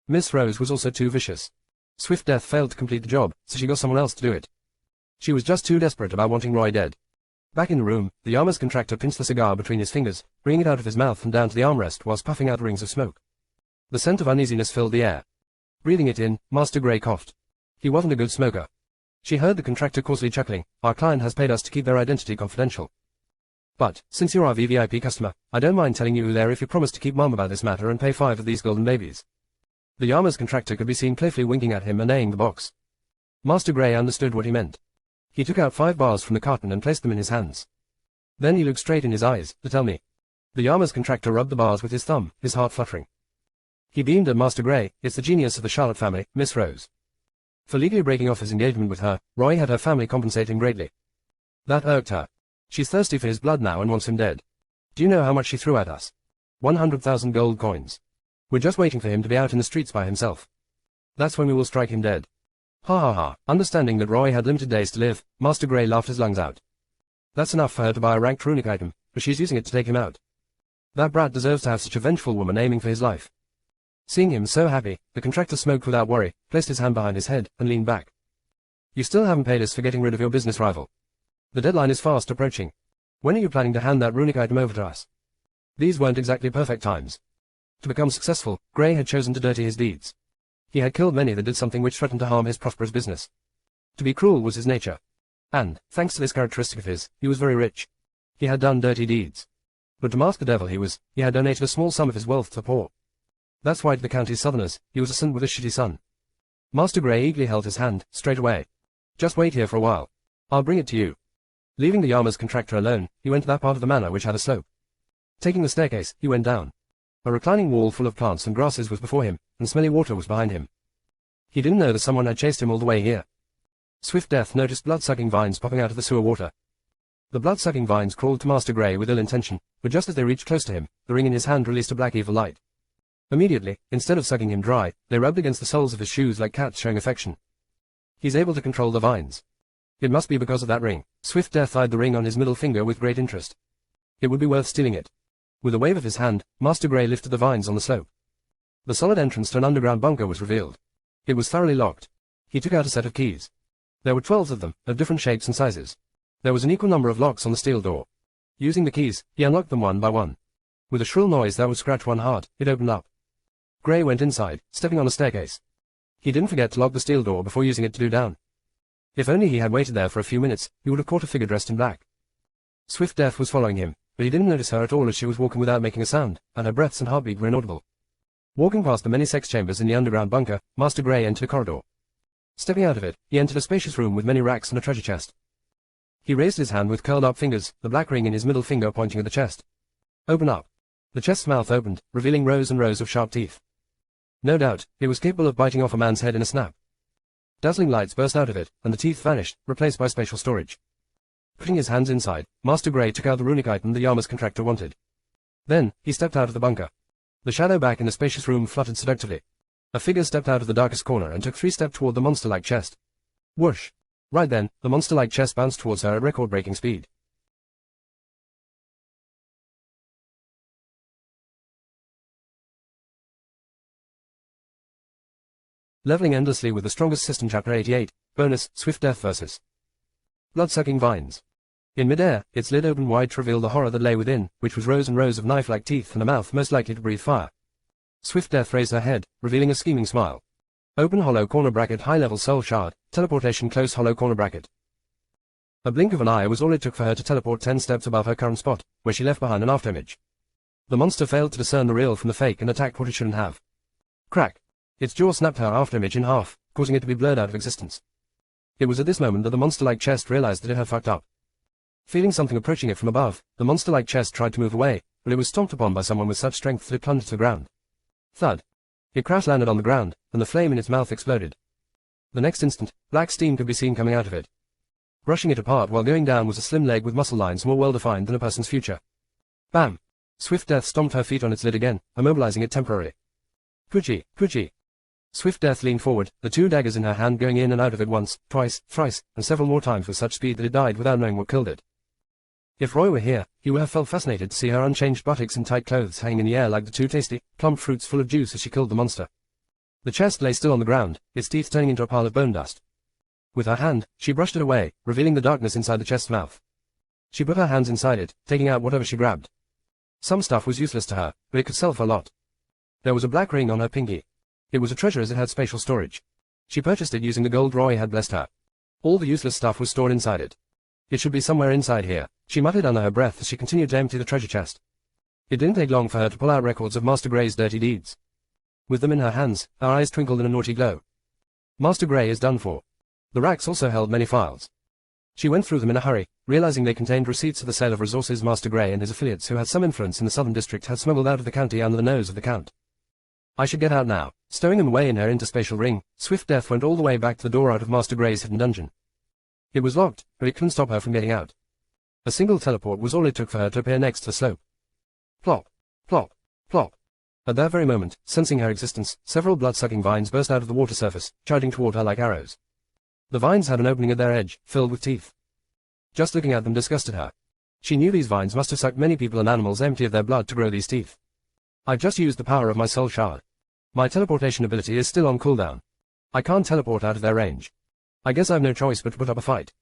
Miss Rose was also too vicious. Swift death failed to complete the job, so she got someone else to do it. She was just too desperate about wanting Roy dead. Back in the room, the armor's contractor pinched the cigar between his fingers, bringing it out of his mouth and down to the armrest whilst puffing out rings of smoke. The scent of uneasiness filled the air. Breathing it in, Master Gray coughed. He wasn't a good smoker. She heard the contractor coarsely chuckling, "Our client has paid us to keep their identity confidential. But, since you're our VVIP customer, I don't mind telling you who they are if you promise to keep mum about this matter and pay 5 of these golden babies." The armor's contractor could be seen playfully winking at him and neighing the box. Master Gray understood what he meant. He took out 5 bars from the carton and placed them in his hands. Then he looked straight in his eyes, to tell me. The armor's contractor rubbed the bars with his thumb, his heart fluttering. He beamed at Master Gray. "It's the genius of the Charlotte family, Miss Rose." For legally breaking off his engagement with her, Roy had her family compensate him greatly. That irked her. She's thirsty for his blood now and wants him dead. Do you know how much she threw at us? 100,000 gold coins. We're just waiting for him to be out in the streets by himself. That's when we will strike him dead. Ha ha ha. Understanding that Roy had limited days to live, Master Gray laughed his lungs out. That's enough for her to buy a ranked runic item, but she's using it to take him out. That brat deserves to have such a vengeful woman aiming for his life. Seeing him so happy, the contractor smoked without worry, placed his hand behind his head, and leaned back. You still haven't paid us for getting rid of your business rival. The deadline is fast approaching. When are you planning to hand that runic item over to us? These weren't exactly perfect times. To become successful, Gray had chosen to dirty his deeds. He had killed many that did something which threatened to harm his prosperous business. To be cruel was his nature. And, thanks to this characteristic of his, he was very rich. He had done dirty deeds. But to mask the devil he had donated a small sum of his wealth to the poor. That's why to the county's southerners, he was a son with a shitty son. Master Gray eagerly held his hand, straight away. Just wait here for a while. I'll bring it to you. Leaving the armor's contractor alone, he went to that part of the manor which had a slope. Taking the staircase, he went down. A reclining wall full of plants and grasses was before him, and smelly water was behind him. He didn't know that someone had chased him all the way here. Swift Death noticed blood-sucking vines popping out of the sewer water. The blood-sucking vines crawled to Master Gray with ill intention, but just as they reached close to him, the ring in his hand released a black evil light. Immediately, instead of sucking him dry, they rubbed against the soles of his shoes like cats showing affection. He's able to control the vines. It must be because of that ring. Swift Death eyed the ring on his middle finger with great interest. It would be worth stealing it. With a wave of his hand, Master Gray lifted the vines on the slope. The solid entrance to an underground bunker was revealed. It was thoroughly locked. He took out a set of keys. There were 12 of them, of different shapes and sizes. There was an equal number of locks on the steel door. Using the keys, he unlocked them one by one. With a shrill noise that would scratch one heart, it opened up. Gray went inside, stepping on a staircase. He didn't forget to lock the steel door before using it to do down. If only he had waited there for a few minutes, he would have caught a figure dressed in black. Swift Death was following him, but he didn't notice her at all as she was walking without making a sound, and her breaths and heartbeat were inaudible. Walking past the many sex chambers in the underground bunker, Master Gray entered a corridor. Stepping out of it, he entered a spacious room with many racks and a treasure chest. He raised his hand with curled up fingers, the black ring in his middle finger pointing at the chest. Open up. The chest's mouth opened, revealing rows and rows of sharp teeth. No doubt, it was capable of biting off a man's head in a snap. Dazzling lights burst out of it, and the teeth vanished, replaced by spatial storage. Putting his hands inside, Master Gray took out the runic item the armor's contractor wanted. Then, he stepped out of the bunker. The shadow back in the spacious room fluttered seductively. A figure stepped out of the darkest corner and took 3 steps toward the monster-like chest. Whoosh! Right then, the monster-like chest bounced towards her at record-breaking speed. Leveling endlessly with the strongest system. Chapter 88, bonus, Swift Death vs. Blood-sucking vines. In midair, its lid opened wide to reveal the horror that lay within, which was rows and rows of knife-like teeth and a mouth most likely to breathe fire. Swift Death raised her head, revealing a scheming smile. Open hollow corner bracket high-level soul shard, teleportation close hollow corner bracket. A blink of an eye was all it took for her to teleport 10 steps above her current spot, where she left behind an afterimage. The monster failed to discern the real from the fake and attacked what it shouldn't have. Crack! Its jaw snapped her afterimage in half, causing it to be blurred out of existence. It was at this moment that the monster-like chest realized that it had fucked up. Feeling something approaching it from above, the monster-like chest tried to move away, but it was stomped upon by someone with such strength that it plunged to the ground. Thud. It crash-landed on the ground, and the flame in its mouth exploded. The next instant, black steam could be seen coming out of it. Brushing it apart while going down was a slim leg with muscle lines more well-defined than a person's future. Bam! Swift Death stomped her feet on its lid again, immobilizing it temporarily. Twitchy, twitchy. Swift Death leaned forward, the 2 daggers in her hand going in and out of it once, twice, thrice, and several more times with such speed that it died without knowing what killed it. If Roy were here, he would have felt fascinated to see her unchanged buttocks and tight clothes hanging in the air like the two tasty, plump fruits full of juice as she killed the monster. The chest lay still on the ground, its teeth turning into a pile of bone dust. With her hand, she brushed it away, revealing the darkness inside the chest's mouth. She put her hands inside it, taking out whatever she grabbed. Some stuff was useless to her, but it could sell for a lot. There was a black ring on her pinky. It was a treasure as it had spatial storage. She purchased it using the gold Roy had blessed her. All the useless stuff was stored inside it. It should be somewhere inside here, she muttered under her breath as she continued to empty the treasure chest. It didn't take long for her to pull out records of Master Gray's dirty deeds. With them in her hands, her eyes twinkled in a naughty glow. Master Gray is done for. The racks also held many files. She went through them in a hurry, realizing they contained receipts for the sale of resources Master Gray and his affiliates who had some influence in the southern district had smuggled out of the county under the nose of the Count. I should get out now. Stowing them away in her interspatial ring, Swift Death went all the way back to the door out of Master Gray's hidden dungeon. It was locked, but it couldn't stop her from getting out. A single teleport was all it took for her to appear next to the slope. Plop, plop, plop. At that very moment, sensing her existence, several blood-sucking vines burst out of the water surface, charging toward her like arrows. The vines had an opening at their edge, filled with teeth. Just looking at them disgusted her. She knew these vines must have sucked many people and animals empty of their blood to grow these teeth. I've just used the power of my soul shard. My teleportation ability is still on cooldown. I can't teleport out of their range. I guess I've no choice but to put up a fight.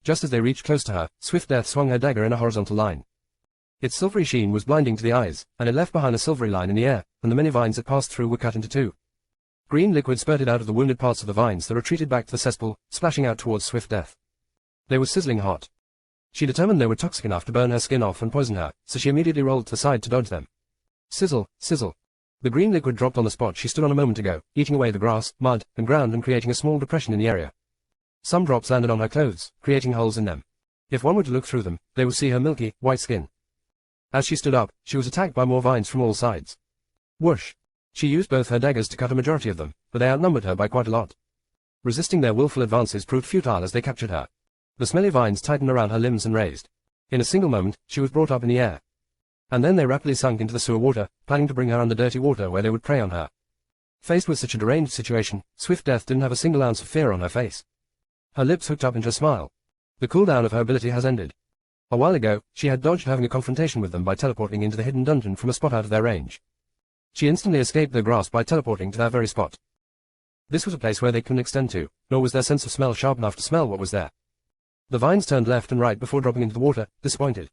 Just as they reached close to her, Swift Death swung her dagger in a horizontal line. Its silvery sheen was blinding to the eyes, and it left behind a silvery line in the air, and the many vines it passed through were cut into two. Green liquid spurted out of the wounded parts of the vines that retreated back to the cesspool, splashing out towards Swift Death. They were sizzling hot. She determined they were toxic enough to burn her skin off and poison her, so she immediately rolled to the side to dodge them. Sizzle, sizzle. The green liquid dropped on the spot she stood on a moment ago, eating away the grass, mud, and ground and creating a small depression in the area. Some drops landed on her clothes, creating holes in them. If one were to look through them, they would see her milky, white skin. As she stood up, she was attacked by more vines from all sides. Whoosh! She used both her daggers to cut a majority of them, but they outnumbered her by quite a lot. Resisting their willful advances proved futile as they captured her. The smelly vines tightened around her limbs and raised. In a single moment, she was brought up in the air. And then they rapidly sunk into the sewer water, planning to bring her under dirty water where they would prey on her. Faced with such a deranged situation, Swift Death didn't have a single ounce of fear on her face. Her lips hooked up into a smile. The cooldown of her ability has ended. A while ago, she had dodged having a confrontation with them by teleporting into the hidden dungeon from a spot out of their range. She instantly escaped their grasp by teleporting to that very spot. This was a place where they couldn't extend to, nor was their sense of smell sharp enough to smell what was there. The vines turned left and right before dropping into the water, disappointed.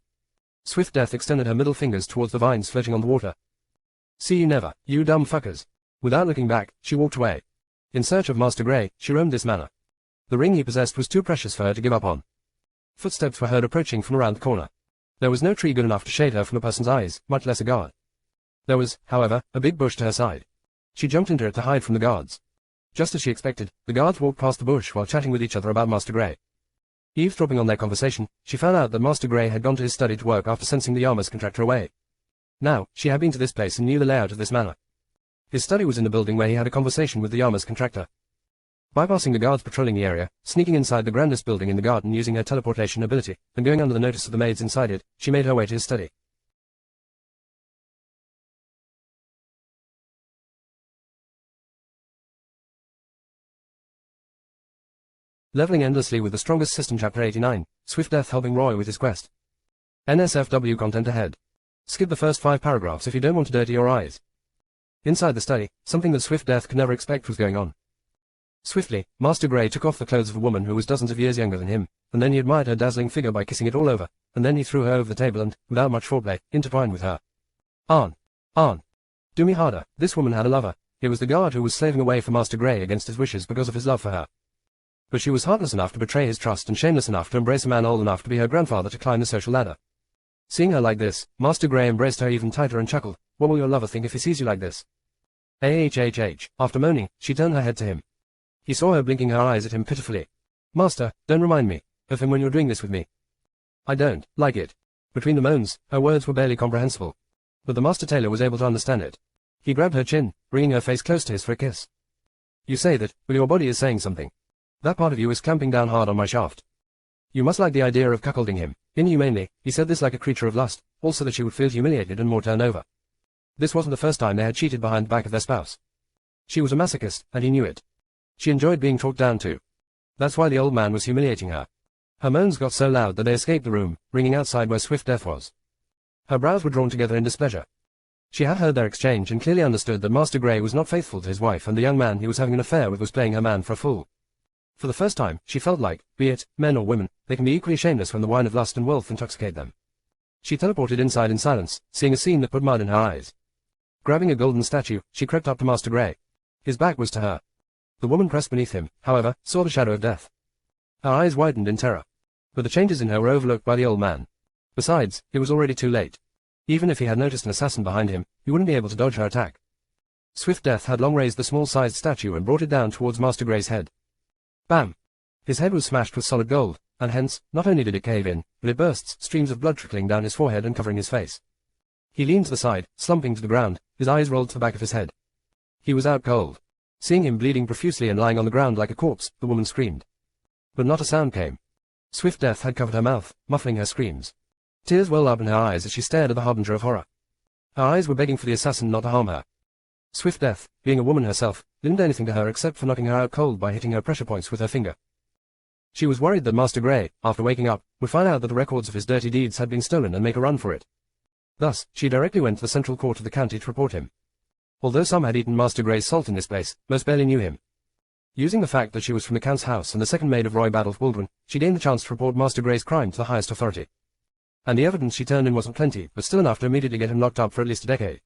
Swift Death extended her middle fingers towards the vines floating on the water. See you never, you dumb fuckers. Without looking back, she walked away. In search of Master Gray, she roamed this manor. The ring he possessed was too precious for her to give up on. Footsteps were heard approaching from around the corner. There was no tree good enough to shade her from a person's eyes, much less a guard. There was, however, a big bush to her side. She jumped into it to hide from the guards. Just as she expected, the guards walked past the bush while chatting with each other about Master Gray. Eavesdropping on their conversation, she found out that Master Gray had gone to his study to work after sensing the Yarmouth contractor away. Now, she had been to this place and knew the layout of this manor. His study was in the building where he had a conversation with the Yarmouth contractor. Bypassing the guards patrolling the area, sneaking inside the grandest building in the garden using her teleportation ability, and going under the notice of the maids inside it, she made her way to his study. Leveling endlessly with the strongest system. Chapter 89, Swift Death helping Roy with his quest. NSFW content ahead. Skip the first 5 paragraphs if you don't want to dirty your eyes. Inside the study, something that Swift Death could never expect was going on. Swiftly, Master Gray took off the clothes of a woman who was dozens of years younger than him, and then he admired her dazzling figure by kissing it all over, and then he threw her over the table and, without much foreplay, intertwined with her. Arn. Do me harder. This woman had a lover. It was the guard who was slaving away for Master Gray against his wishes because of his love for her. But she was heartless enough to betray his trust and shameless enough to embrace a man old enough to be her grandfather to climb the social ladder. Seeing her like this, Master Gray embraced her even tighter and chuckled, "What will your lover think if he sees you like this?" After moaning, she turned her head to him. He saw her blinking her eyes at him pitifully. "Master, don't remind me of him when you're doing this with me. I don't like it." Between the moans, her words were barely comprehensible. But the master tailor was able to understand it. He grabbed her chin, bringing her face close to his for a kiss. "You say that, but your body is saying something. That part of you is clamping down hard on my shaft. You must like the idea of cuckolding him." Inhumanely, he said this like a creature of lust, also that she would feel humiliated and more turned over. This wasn't the first time they had cheated behind the back of their spouse. She was a masochist, and he knew it. She enjoyed being talked down to. That's why the old man was humiliating her. Her moans got so loud that they escaped the room, ringing outside where Swift Death was. Her brows were drawn together in displeasure. She had heard their exchange and clearly understood that Master Grey was not faithful to his wife and the young man he was having an affair with was playing her man for a fool. For the first time, she felt like, be it men or women, they can be equally shameless when the wine of lust and wealth intoxicate them. She teleported inside in silence, seeing a scene that put mud in her eyes. Grabbing a golden statue, she crept up to Master Grey. His back was to her. The woman pressed beneath him, however, saw the shadow of death. Her eyes widened in terror. But the changes in her were overlooked by the old man. Besides, it was already too late. Even if he had noticed an assassin behind him, he wouldn't be able to dodge her attack. Swift Death had long raised the small-sized statue and brought it down towards Master Grey's head. Bam! His head was smashed with solid gold, and hence, not only did it cave in, but it burst, streams of blood trickling down his forehead and covering his face. He leaned to the side, slumping to the ground, his eyes rolled to the back of his head. He was out cold. Seeing him bleeding profusely and lying on the ground like a corpse, the woman screamed. But not a sound came. Swift Death had covered her mouth, muffling her screams. Tears welled up in her eyes as she stared at the harbinger of horror. Her eyes were begging for the assassin not to harm her. Swift Death, being a woman herself, didn't do anything to her except for knocking her out cold by hitting her pressure points with her finger. She was worried that Master Grey, after waking up, would find out that the records of his dirty deeds had been stolen and make a run for it. Thus, she directly went to the central court of the county to report him. Although some had eaten Master Grey's salt in this place, most barely knew him. Using the fact that she was from the Count's house and the second maid of Roy Badolf Waldron, she gained the chance to report Master Grey's crime to the highest authority. And the evidence she turned in wasn't plenty, but still enough to immediately get him locked up for at least a decade.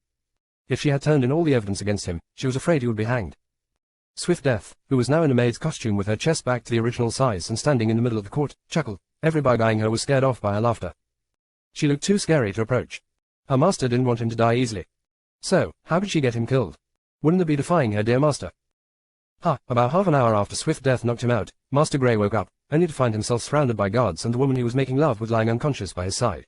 If she had turned in all the evidence against him, she was afraid he would be hanged. Swift Death, who was now in a maid's costume with her chest back to the original size and standing in the middle of the court, chuckled. Every bug eyeing her was scared off by her laughter. She looked too scary to approach. Her master didn't want him to die easily. So, how could she get him killed? Wouldn't it be defying her dear master? About half an hour after Swift Death knocked him out, Master Grey woke up, only to find himself surrounded by guards and the woman he was making love with lying unconscious by his side.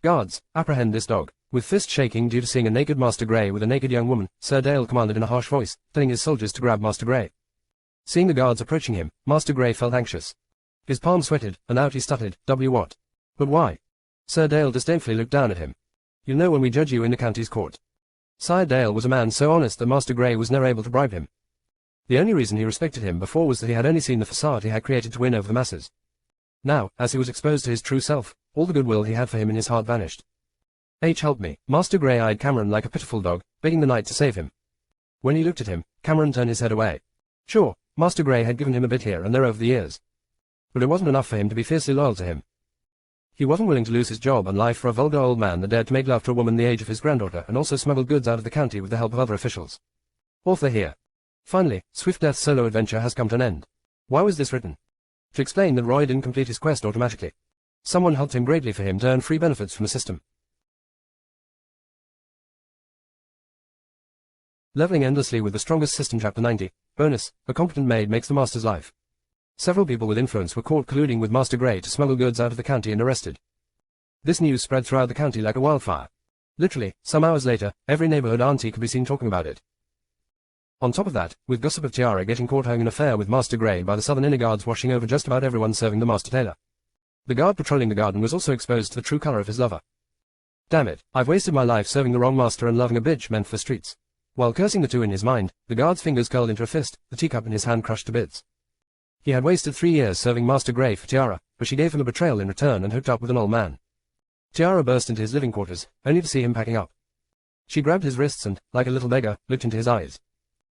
Guards, apprehend this dog. With fist shaking due to seeing a naked Master Grey with a naked young woman, Sir Dale commanded in a harsh voice, telling his soldiers to grab Master Grey. Seeing the guards approaching him, Master Grey felt anxious. His palms sweated, and out he stuttered, "W what? But why?" Sir Dale disdainfully looked down at him. "You'll know when we judge you in the county's court." Sire Dale was a man so honest that Master Grey was never able to bribe him. The only reason he respected him before was that he had only seen the facade he had created to win over the masses. Now, as he was exposed to his true self, all the goodwill he had for him in his heart vanished. Help me. Master Grey eyed Cameron like a pitiful dog, begging the knight to save him. When he looked at him, Cameron turned his head away. Sure, Master Grey had given him a bit here and there over the years. But it wasn't enough for him to be fiercely loyal to him. He wasn't willing to lose his job and life for a vulgar old man that dared to make love to a woman the age of his granddaughter and also smuggle goods out of the county with the help of other officials. Author here. Finally, Swift Death's solo adventure has come to an end. Why was this written? To explain that Roy didn't complete his quest automatically. Someone helped him greatly for him to earn free benefits from the system. Leveling endlessly with the strongest system. Chapter 90. Bonus, a competent maid makes the master's life. Several people with influence were caught colluding with Master Grey to smuggle goods out of the county and arrested. This news spread throughout the county like a wildfire. Literally, some hours later, every neighborhood auntie could be seen talking about it. On top of that, with gossip of Tiara getting caught having an affair with Master Grey by the southern inner guards washing over just about everyone serving the master tailor. The guard patrolling the garden was also exposed to the true color of his lover. Damn it, I've wasted my life serving the wrong master and loving a bitch meant for the streets. While cursing the two in his mind, the guard's fingers curled into a fist, the teacup in his hand crushed to bits. He had wasted 3 years serving Master Grey for Tiara, but she gave him a betrayal in return and hooked up with an old man. Tiara burst into his living quarters, only to see him packing up. She grabbed his wrists and, like a little beggar, looked into his eyes.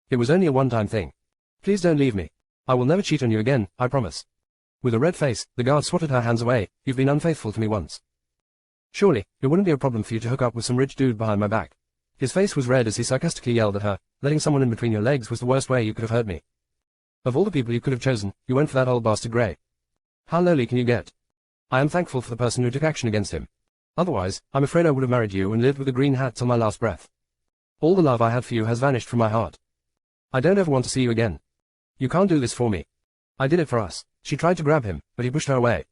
It was only a one-time thing. Please don't leave me. I will never cheat on you again, I promise. With a red face, the guard swatted her hands away. You've been unfaithful to me once. Surely, it wouldn't be a problem for you to hook up with some rich dude behind my back. His face was red as he sarcastically yelled at her, letting someone in between your legs was the worst way you could have hurt me. Of all the people you could have chosen, you went for that old bastard Grey. How lowly can you get? I am thankful for the person who took action against him. Otherwise, I'm afraid I would have married you and lived with a green hat till my last breath. All the love I had for you has vanished from my heart. I don't ever want to see you again. You can't do this for me. I did it for us. She tried to grab him, but he pushed her away.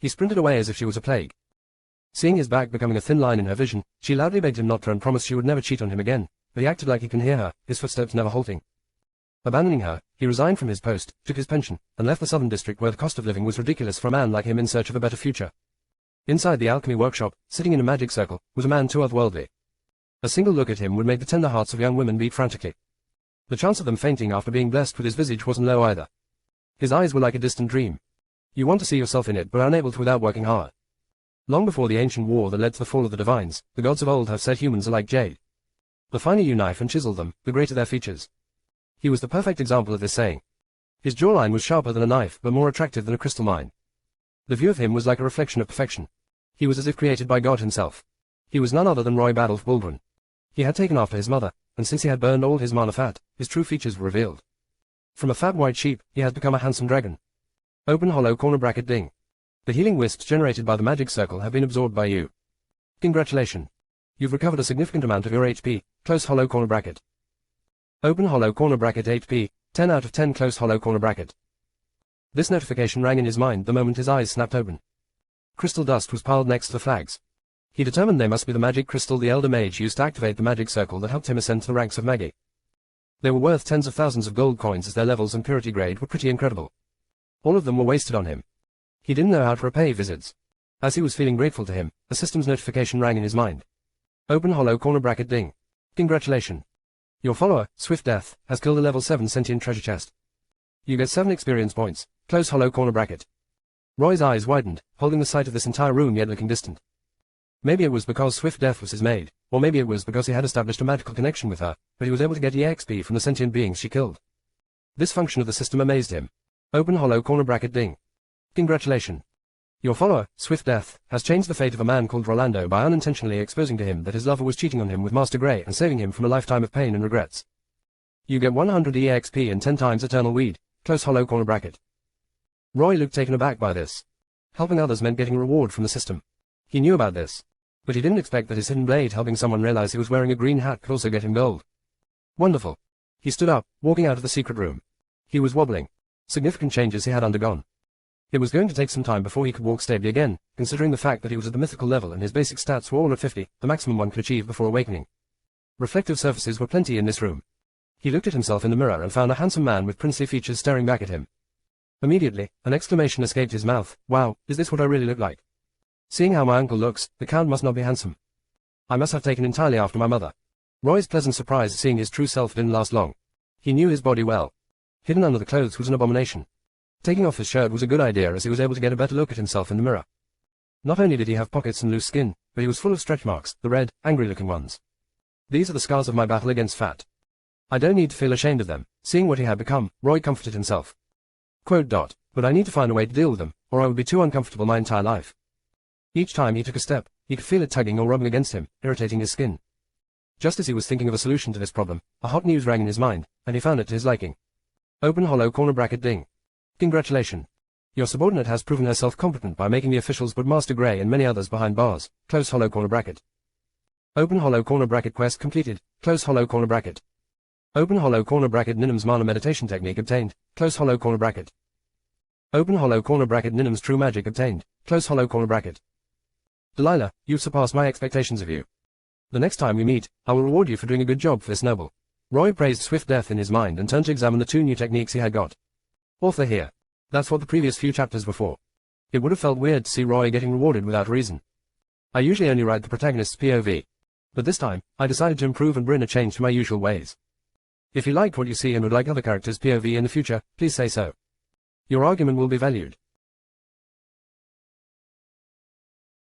He sprinted away as if she was a plague. Seeing his back becoming a thin line in her vision, she loudly begged him not to and promised she would never cheat on him again, but he acted like he can hear her, his footsteps never halting. Abandoning her, he resigned from his post, took his pension, and left the southern district where the cost of living was ridiculous for a man like him in search of a better future. Inside the alchemy workshop, sitting in a magic circle, was a man too otherworldly. A single look at him would make the tender hearts of young women beat frantically. The chance of them fainting after being blessed with his visage wasn't low either. His eyes were like a distant dream. You want to see yourself in it but are unable to without working hard. Long before the ancient war that led to the fall of the divines, the gods of old have said humans are like jade. The finer you knife and chisel them, the greater their features. He was the perfect example of this saying. His jawline was sharper than a knife but more attractive than a crystal mine. The view of him was like a reflection of perfection. He was as if created by God himself. He was none other than Roy Badolf Baldwin. He had taken after his mother, and since he had burned all his mana fat, his true features were revealed. From a fat white sheep, he had become a handsome dragon. Open hollow corner bracket ding. The healing wisps generated by the magic circle have been absorbed by you. Congratulations. You've recovered a significant amount of your HP, close hollow corner bracket. Open hollow corner bracket HP, 10 out of 10 close hollow corner bracket. This notification rang in his mind the moment his eyes snapped open. Crystal dust was piled next to the flags. He determined they must be the magic crystal the elder mage used to activate the magic circle that helped him ascend to the ranks of Magi. They were worth tens of thousands of gold coins as their levels and purity grade were pretty incredible. All of them were wasted on him. He didn't know how to repay visits. As he was feeling grateful to him, a system's notification rang in his mind. Open hollow corner bracket ding. Congratulations. Your follower, Swift Death, has killed a level 7 sentient treasure chest. You get 7 experience points, close hollow corner bracket. Roy's eyes widened, holding the sight of this entire room yet looking distant. Maybe it was because Swift Death was his maid, or maybe it was because he had established a magical connection with her, but he was able to get EXP from the sentient beings she killed. This function of the system amazed him. Open hollow corner bracket ding. Congratulations. Your follower, Swift Death, has changed the fate of a man called Rolando by unintentionally exposing to him that his lover was cheating on him with Master Grey and saving him from a lifetime of pain and regrets. You get 100 EXP and 10 times eternal weed, close hollow corner bracket. Roy looked taken aback by this. Helping others meant getting a reward from the system. He knew about this. But he didn't expect that his hidden blade helping someone realize he was wearing a green hat could also get him gold. Wonderful. He stood up, walking out of the secret room. He was wobbling. Significant changes he had undergone. It was going to take some time before he could walk stably again, considering the fact that he was at the mythical level and his basic stats were all at 50, the maximum one could achieve before awakening. Reflective surfaces were plenty in this room. He looked at himself in the mirror and found a handsome man with princely features staring back at him. Immediately, an exclamation escaped his mouth. Wow, is this what I really look like? Seeing how my uncle looks, the Count must not be handsome. I must have taken entirely after my mother. Roy's pleasant surprise at seeing his true self didn't last long. He knew his body well. Hidden under the clothes was an abomination. Taking off his shirt was a good idea as he was able to get a better look at himself in the mirror. Not only did he have pockets and loose skin, but he was full of stretch marks, the red, angry-looking ones. These are the scars of my battle against fat. I don't need to feel ashamed of them. Seeing what he had become, Roy comforted himself. But I need to find a way to deal with them, or I would be too uncomfortable my entire life. Each time he took a step, he could feel it tugging or rubbing against him, irritating his skin. Just as he was thinking of a solution to this problem, a hot news rang in his mind, and he found it to his liking. Open hollow corner bracket ding. Congratulations. Your subordinate has proven herself competent by making the officials put Master Grey and many others behind bars, close hollow corner bracket. Open hollow corner bracket quest completed, close hollow corner bracket. Open hollow corner bracket Ninim's mana meditation technique obtained, close hollow corner bracket. Open hollow corner bracket Ninim's true magic obtained, close hollow corner bracket. Delilah, you've surpassed my expectations of you. The next time we meet, I will reward you for doing a good job for this noble. Roy praised Swift Death in his mind and turned to examine the 2 new techniques he had got. Author here. That's what the previous few chapters were for. It would have felt weird to see Roy getting rewarded without reason. I usually only write the protagonist's POV. But this time, I decided to improve and bring a change to my usual ways. If you liked what you see and would like other characters' POV in the future, please say so. Your argument will be valued.